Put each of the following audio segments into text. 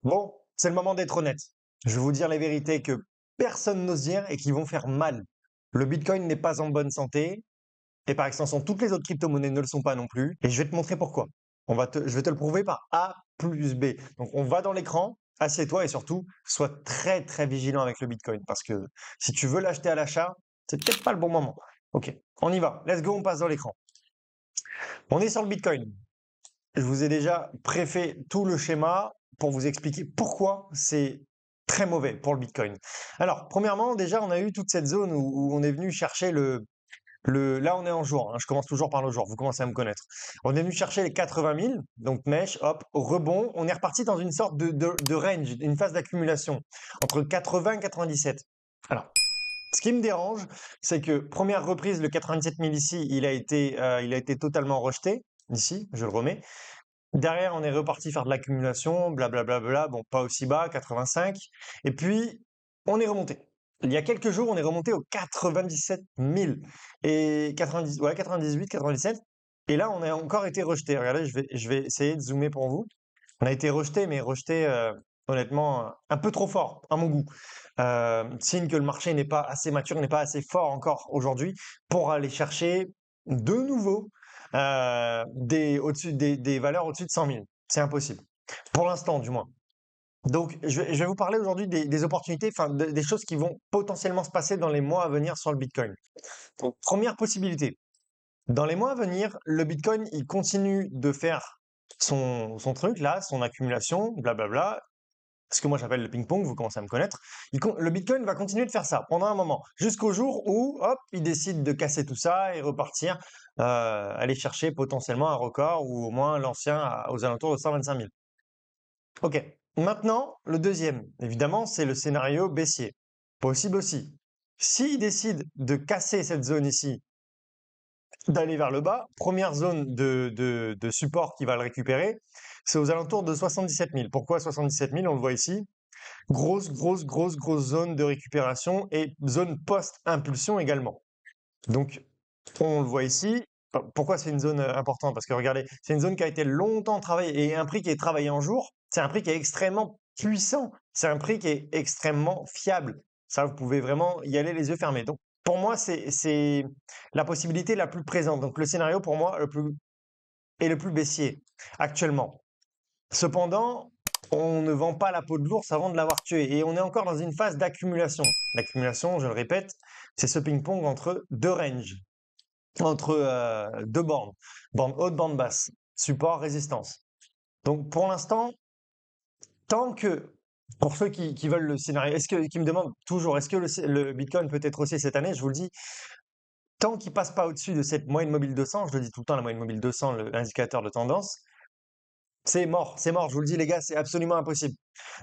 Bon, c'est le moment d'être honnête. Je vais vous dire les vérités que personne n'ose dire et qui vont faire mal. Le Bitcoin n'est pas en bonne santé et par extension, toutes les autres crypto-monnaies ne le sont pas non plus. Et je vais te montrer pourquoi. Je vais te le prouver par A plus B. Donc, on va dans l'écran, assieds-toi et surtout, sois très très vigilant avec le Bitcoin parce que si tu veux l'acheter à l'achat, c'est peut-être pas le bon moment. Ok, on y va. Let's go, on passe dans l'écran. On est sur le Bitcoin. Je vous ai déjà préfet tout le schéma pour vous expliquer pourquoi c'est très mauvais pour le Bitcoin. Alors, premièrement, déjà, on a eu toute cette zone où on est venu chercher là, on est en jour, hein, je commence toujours par le jour, vous commencez à me connaître. On est venu chercher les 80 000, donc mèche, hop, rebond. On est reparti dans une sorte de range, une phase d'accumulation entre 80 et 97. Alors, ce qui me dérange, c'est que première reprise, le 97 000 ici, il a été totalement rejeté. Ici, je le remets. Derrière, on est reparti faire de l'accumulation, blablabla, bon, pas aussi bas, 85. Et puis, on est remonté. Il y a quelques jours, on est remonté aux 97 000 et 90, ouais, 98, 97. Et là, on a encore été rejeté. Regardez, je vais essayer de zoomer pour vous. On a été rejeté, mais rejeté, honnêtement, un peu trop fort, à mon goût. Signe que le marché n'est pas assez mature, n'est pas assez fort encore aujourd'hui pour aller chercher de nouveau des valeurs au-dessus de 100 000. C'est impossible. Pour l'instant, du moins. Donc, je vais vous parler aujourd'hui des opportunités, enfin, des choses qui vont potentiellement se passer dans les mois à venir sur le Bitcoin. Donc, première possibilité. Dans les mois à venir, le Bitcoin, il continue de faire son truc là, son accumulation, blablabla, ce que moi j'appelle le ping-pong, vous commencez à me connaître. Le Bitcoin va continuer de faire ça pendant un moment, jusqu'au jour où, hop, il décide de casser tout ça et repartir, aller chercher potentiellement un record ou au moins l'ancien aux alentours de 125 000. Ok. Maintenant, le deuxième, évidemment, c'est le scénario baissier. Possible aussi. S'il décide de casser cette zone ici, d'aller vers le bas, première zone de support qui va le récupérer, c'est aux alentours de 77 000. Pourquoi 77 000? On le voit ici. Grosse zone de récupération et zone post-impulsion également. Donc, on le voit ici. Pourquoi c'est une zone importante? Parce que regardez, c'est une zone qui a été longtemps travaillée et un prix qui est travaillé en jour, c'est un prix qui est extrêmement puissant. C'est un prix qui est extrêmement fiable. Ça, vous pouvez vraiment y aller les yeux fermés. Donc, pour moi, c'est la possibilité la plus présente. Donc, le scénario pour moi est le plus baissier actuellement. Cependant, on ne vend pas la peau de l'ours avant de l'avoir tué et on est encore dans une phase d'accumulation. L'accumulation, je le répète, c'est ce ping-pong entre deux ranges, entre deux bornes, borne haute, borne basse, support, résistance. Donc pour l'instant, tant que, pour ceux qui veulent le scénario, qui me demandent toujours, est-ce que le Bitcoin peut être haussier cette année? Je vous le dis, tant qu'il passe pas au-dessus de cette moyenne mobile 200, je le dis tout le temps, la moyenne mobile 200, l'indicateur de tendance, c'est mort, je vous le dis les gars, c'est absolument impossible.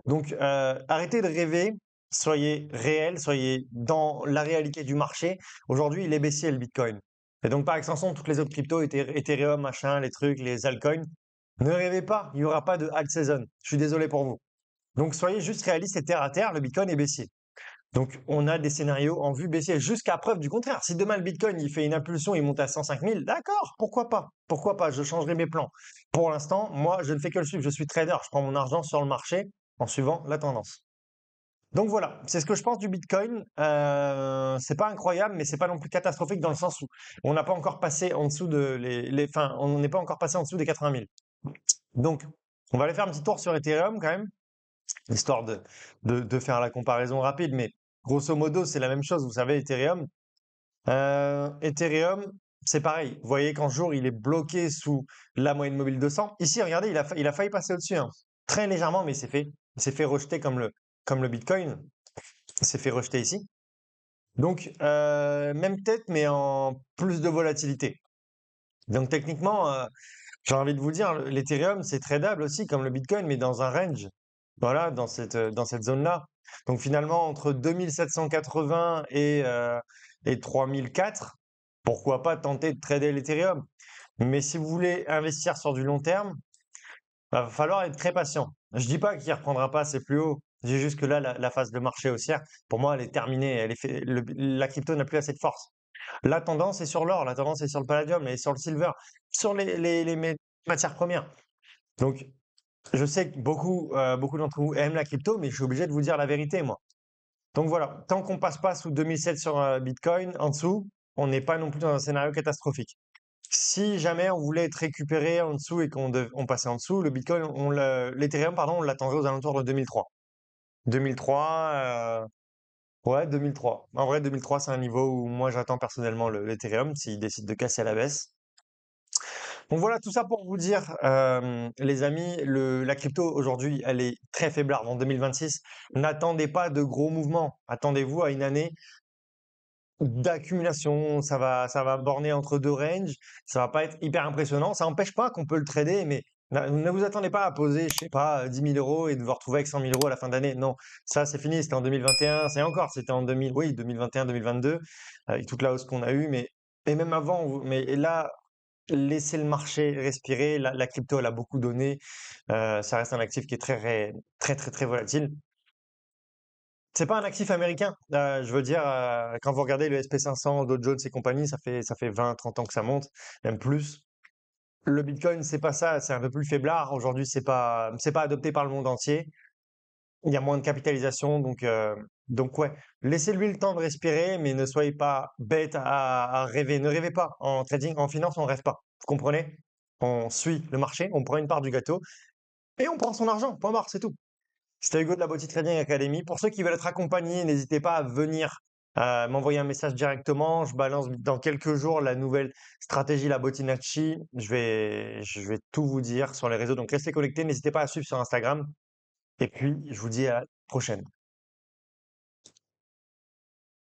Donc, arrêtez de rêver, soyez réels, soyez dans la réalité du marché. Aujourd'hui, il est baissier le Bitcoin. Et donc, par extension, toutes les autres cryptos, Ethereum, machin, les trucs, les altcoins, ne rêvez pas, il n'y aura pas de alt season. Je suis désolé pour vous. Donc, soyez juste réalistes et terre à terre, le Bitcoin est baissier. Donc, on a des scénarios en vue baissière jusqu'à preuve du contraire. Si demain le Bitcoin il fait une impulsion, il monte à 105 000, d'accord, pourquoi pas? Pourquoi pas? Je changerai mes plans. Pour l'instant, moi, je ne fais que le suivre. Je suis trader. Je prends mon argent sur le marché en suivant la tendance. Donc voilà, c'est ce que je pense du Bitcoin. C'est pas incroyable, mais c'est pas non plus catastrophique dans le sens où on n'a pas encore passé en dessous enfin, on n'est pas encore passé en dessous des 80 000. Donc, on va aller faire un petit tour sur Ethereum quand même histoire de faire la comparaison rapide, mais grosso modo, c'est la même chose. Vous savez, Ethereum, c'est pareil. Vous voyez qu'en jour, il est bloqué sous la moyenne mobile 200. Ici, regardez, il a failli passer au-dessus, hein. Très légèrement, mais il s'est fait rejeter comme le Bitcoin. Il s'est fait rejeter ici. Donc, même tête, mais en plus de volatilité. Donc, techniquement, j'ai envie de vous dire, l'Ethereum, c'est tradable aussi, comme le Bitcoin, mais dans un range. Voilà, dans cette zone-là. Donc finalement, entre 2780 et 3004, pourquoi pas tenter de trader l'Ethereum? Mais si vous voulez investir sur du long terme, va falloir être très patient. Je dis pas qu'il reprendra pas ses plus hauts. Je dis juste que là, la phase de marché haussière, pour moi, elle est terminée. La crypto n'a plus assez de force. La tendance est sur l'or, la tendance est sur le palladium et sur le silver, sur les matières premières. Donc, Je sais que beaucoup d'entre vous aiment la crypto, mais je suis obligé de vous dire la vérité, moi. Donc voilà, tant qu'on passe pas sous 2007 sur Bitcoin, en dessous, on n'est pas non plus dans un scénario catastrophique. Si jamais on voulait être récupéré en dessous et on passait en dessous, le Bitcoin, l'Ethereum, pardon, on l'attendrait aux alentours de 2003. 2003, ouais, 2003. En vrai, 2003, c'est un niveau où moi j'attends personnellement l'Ethereum s'il décide de casser à la baisse. Donc voilà, tout ça pour vous dire, les amis, la crypto aujourd'hui, elle est très faiblarde en 2026. N'attendez pas de gros mouvements. Attendez-vous à une année d'accumulation. Ça va borner entre deux ranges. Ça va pas être hyper impressionnant. Ça n'empêche pas qu'on peut le trader, mais ne vous attendez pas à poser, je sais pas, 10 000 euros et de vous retrouver avec 100 000 euros à la fin d'année. Non, ça c'est fini. C'était en 2021. C'est encore, c'était en 2000, oui, 2021, 2022, avec toute la hausse qu'on a eue. Mais et même avant, mais là, laissez le marché respirer. La crypto, elle a beaucoup donné. Ça reste un actif qui est très, très, très volatile. C'est pas un actif américain. Je veux dire, quand vous regardez le SP 500, Dow Jones et compagnie, ça fait 20, 30 ans que ça monte, même plus. Le Bitcoin, c'est pas ça, c'est un peu plus faiblard. Aujourd'hui, c'est pas adopté par le monde entier. Il y a moins de capitalisation, donc ouais, laissez-lui le temps de respirer, mais ne soyez pas bête à rêver. Ne rêvez pas. En trading, en finance, on rêve pas. Vous comprenez? On suit le marché, on prend une part du gâteau et on prend son argent. Point barre, c'est tout. C'était Hugo de la Body Trading Academy. Pour ceux qui veulent être accompagnés, n'hésitez pas à venir m'envoyer un message directement. Je balance dans quelques jours la nouvelle stratégie, la Botinacci. Je vais tout vous dire sur les réseaux. Donc restez connectés. N'hésitez pas à suivre sur Instagram. Et puis, je vous dis à la prochaine.